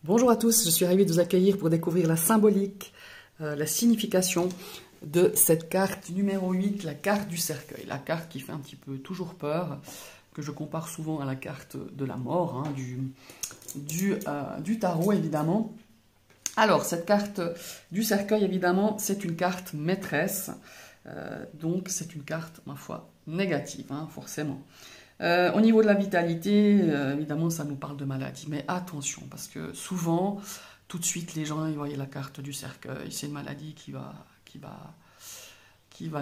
Bonjour à tous, je suis ravie de vous accueillir pour découvrir la symbolique, la signification de cette carte numéro 8, la carte du cercueil. La carte qui fait un petit peu toujours peur, que je compare souvent à la carte de la mort, hein, du tarot évidemment. Alors, cette carte du cercueil, évidemment, c'est une carte maîtresse, donc c'est une carte, ma foi, négative, hein, forcément. Au niveau de la vitalité, évidemment, ça nous parle de maladie. Mais attention, parce que souvent, tout de suite, les gens ils voient la carte du cercueil. C'est une maladie qui va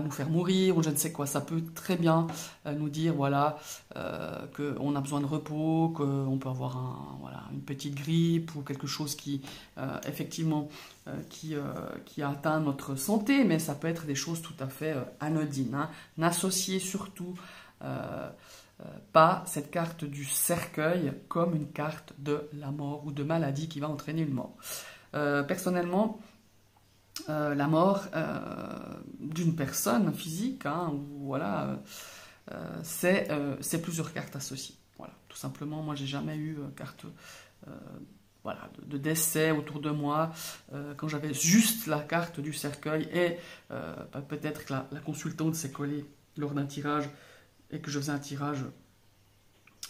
nous faire mourir, ou je ne sais quoi. Ça peut très bien nous dire, voilà, qu'on a besoin de repos, qu'on peut avoir voilà, une petite grippe, ou quelque chose qui, effectivement, qui a atteint notre santé. Mais ça peut être des choses tout à fait anodines. Hein. N'associez surtout pas cette carte du cercueil comme une carte de la mort ou de maladie qui va entraîner une mort. Personnellement, la mort d'une personne physique, hein, ou voilà, c'est plusieurs cartes associées. Voilà, tout simplement, moi j'ai jamais eu carte voilà, de décès autour de moi, quand j'avais juste la carte du cercueil et peut-être que la consultante s'est collée lors d'un tirage et que je faisais un tirage,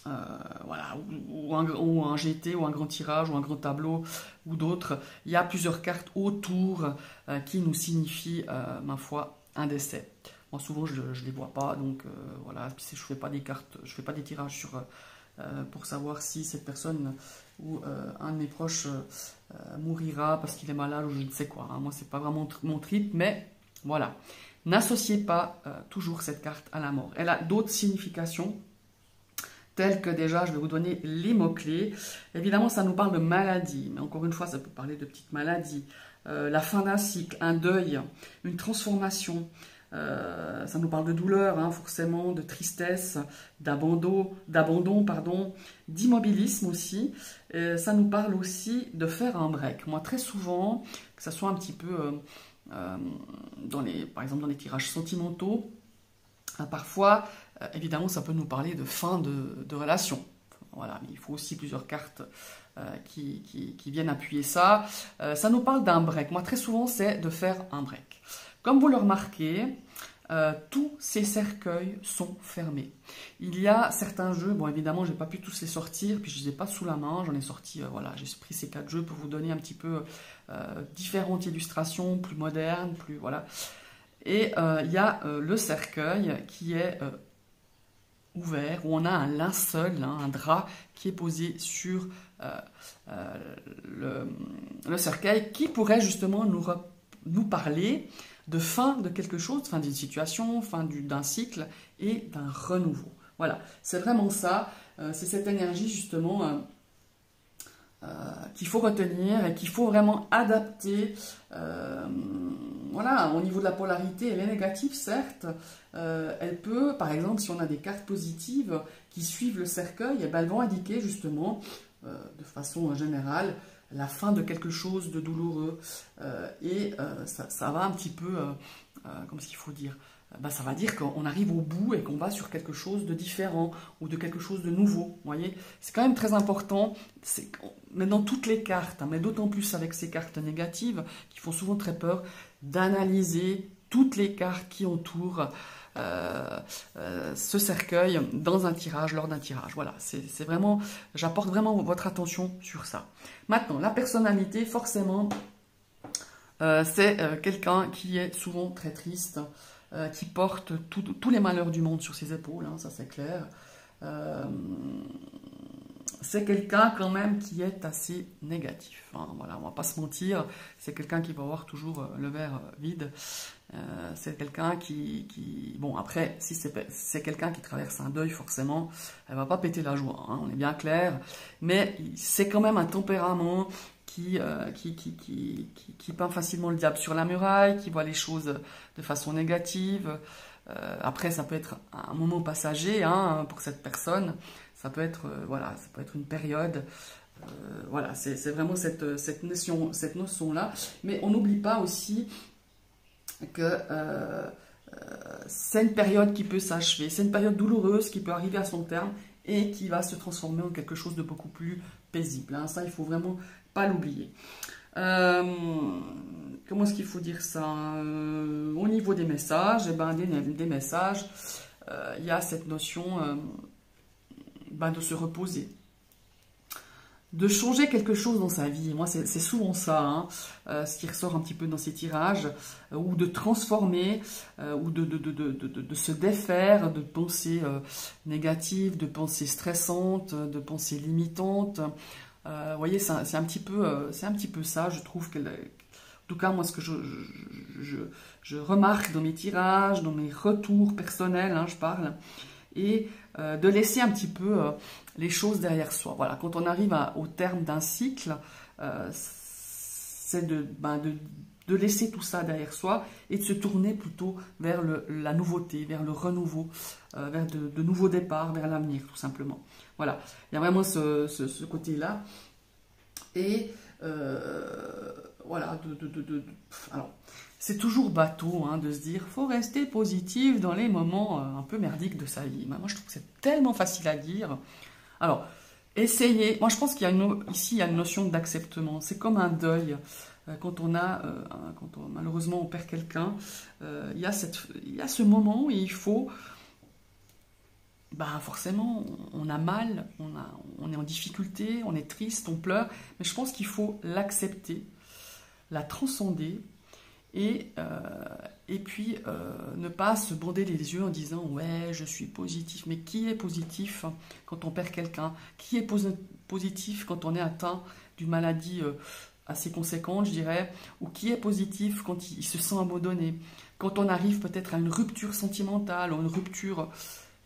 voilà, ou un GT, ou un grand tirage, ou un grand tableau, ou d'autres, il y a plusieurs cartes autour qui nous signifient, ma foi, un décès. Moi, souvent, je ne les vois pas, donc voilà, je ne fais pas des cartes, je fais pas des tirages sur, pour savoir si cette personne ou un de mes proches mourira parce qu'il est malade ou je ne sais quoi. Hein. Moi, c'est pas vraiment mon trip, mais voilà. N'associez pas toujours cette carte à la mort. Elle a d'autres significations, telles que déjà, je vais vous donner les mots-clés. Évidemment, ça nous parle de maladie, mais encore une fois, ça peut parler de petites maladies. La fin d'un cycle, un deuil, une transformation. Ça nous parle de douleur, hein, forcément, de tristesse, d'abandon, d'immobilisme aussi. Ça nous parle aussi de faire un break. Moi, très souvent, que ça soit un petit peu... par exemple dans les tirages sentimentaux, parfois, évidemment, ça peut nous parler de fin de relation. Voilà, mais il faut aussi plusieurs cartes qui viennent appuyer ça. Ça nous parle d'un break. Moi, très souvent, c'est de faire un break. Comme vous le remarquez, tous ces cercueils sont fermés. Il y a certains jeux, bon évidemment je n'ai pas pu tous les sortir, puis je ne les ai pas sous la main, j'en ai sorti, voilà, j'ai pris ces 4 jeux pour vous donner un petit peu différentes illustrations, plus modernes, plus voilà. Et il y a le cercueil qui est ouvert, où on a un linceul, hein, un drap qui est posé sur le cercueil, qui pourrait justement nous parler de fin de quelque chose, fin d'une situation, fin d'un cycle et d'un renouveau. Voilà, c'est vraiment ça, c'est cette énergie justement qu'il faut retenir et qu'il faut vraiment adapter. Voilà, au niveau de la polarité, elle est négative certes, elle peut, par exemple, si on a des cartes positives qui suivent le cercueil, eh ben, elles vont indiquer justement, de façon générale, la fin de quelque chose de douloureux, et ça va un petit peu, comment est-ce qu'il faut dire, ben, ça va dire qu'on arrive au bout et qu'on va sur quelque chose de différent ou de quelque chose de nouveau. Vous voyez, c'est quand même très important, mais dans toutes les cartes, hein, mais d'autant plus avec ces cartes négatives qui font souvent très peur, d'analyser toutes les cartes qui entourent ce cercueil dans un tirage, lors d'un tirage. Voilà, c'est vraiment, j'apporte vraiment votre attention sur ça. Maintenant, la personnalité, forcément, c'est quelqu'un qui est souvent très triste, qui porte tous les malheurs du monde sur ses épaules, hein, ça c'est clair. C'est quelqu'un quand même qui est assez négatif. Hein, voilà, on va pas se mentir, c'est quelqu'un qui va avoir toujours le verre vide. C'est quelqu'un bon après, si c'est quelqu'un qui traverse un deuil, forcément, elle va pas péter la joie, hein, on est bien clair. Mais c'est quand même un tempérament qui peint facilement le diable sur la muraille, qui voit les choses de façon négative. Après, ça peut être un moment passager, hein, pour cette personne. Ça peut être, voilà, ça peut être une période. Voilà, c'est vraiment cette notion-là. Mais on n'oublie pas aussi que c'est une période qui peut s'achever. C'est une période douloureuse qui peut arriver à son terme et qui va se transformer en quelque chose de beaucoup plus paisible. Hein. Ça, il faut vraiment pas l'oublier. Comment est-ce qu'il faut dire ça? Au niveau des messages, eh ben, des messages, il y a cette notion de se reposer, de changer quelque chose dans sa vie. Moi, c'est souvent ça, hein, ce qui ressort un petit peu dans ces tirages, ou de transformer, ou de se défaire de pensées négatives, de pensées stressantes, de pensées limitantes. Vous voyez, c'est un petit peu ça, je trouve que... En tout cas, moi, ce que je remarque dans mes tirages, dans mes retours personnels, hein, je parle, et de laisser un petit peu les choses derrière soi. Voilà, quand on arrive au terme d'un cycle, c'est de laisser tout ça derrière soi et de se tourner plutôt vers la nouveauté, vers le renouveau, vers de nouveaux départs, vers l'avenir, tout simplement. Voilà, il y a vraiment ce côté-là. Et voilà, alors, c'est toujours bateau hein, de se dire faut rester positif dans les moments un peu merdiques de sa vie. Moi, je trouve que c'est tellement facile à dire. Alors, essayez. Moi, je pense qu'il y a ici, il y a une notion d'acceptement. C'est comme un deuil. Quand malheureusement on perd quelqu'un, il y a ce moment où il faut... forcément, on a mal, on est en difficulté, on est triste, on pleure, mais je pense qu'il faut l'accepter, la transcender, et puis ne pas se bander les yeux en disant « ouais, je suis positif ». Mais qui est positif quand on perd quelqu'un? Qui est positif quand on est atteint d'une maladie assez conséquente, je dirais? Ou qui est positif quand il se sent abandonné? Quand on arrive peut-être à une rupture sentimentale, ou une rupture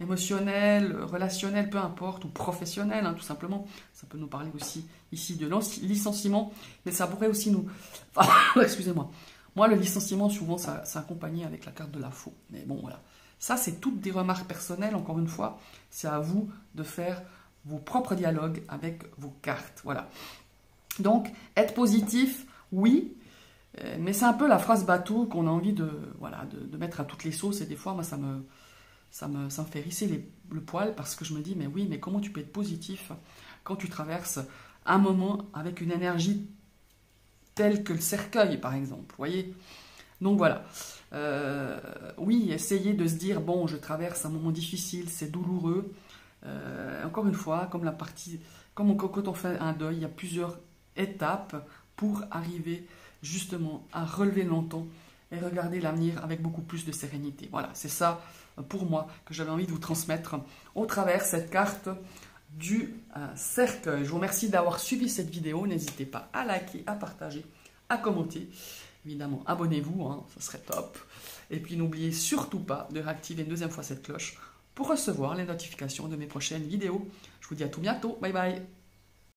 émotionnelle, relationnelle, peu importe, ou professionnelle, hein, tout simplement. Ça peut nous parler aussi ici de licenciement, mais ça pourrait aussi nous... Excusez-moi. Moi, le licenciement, souvent, ça accompagné avec la carte de la faux. Mais bon, voilà. Ça, c'est toutes des remarques personnelles, encore une fois. C'est à vous de faire vos propres dialogues avec vos cartes. Voilà. Donc, être positif, oui, mais c'est un peu la phrase bateau qu'on a envie de mettre à toutes les sauces. Et des fois, moi, ça me fait hérisser le poil parce que je me dis, mais oui, mais comment tu peux être positif quand tu traverses un moment avec une énergie telle que le cercueil, par exemple, vous voyez? Donc voilà. Oui, essayez de se dire, bon, je traverse un moment difficile, c'est douloureux. Encore une fois, quand on fait un deuil, il y a plusieurs étapes pour arriver justement à relever le menton et regarder l'avenir avec beaucoup plus de sérénité. Voilà, c'est ça pour moi que j'avais envie de vous transmettre au travers cette carte du cercueil. Je vous remercie d'avoir suivi cette vidéo. N'hésitez pas à liker, à partager, à commenter. Évidemment, abonnez-vous, hein, ça serait top. Et puis n'oubliez surtout pas de réactiver une deuxième fois cette cloche pour recevoir les notifications de mes prochaines vidéos. Je vous dis à tout bientôt. Bye bye.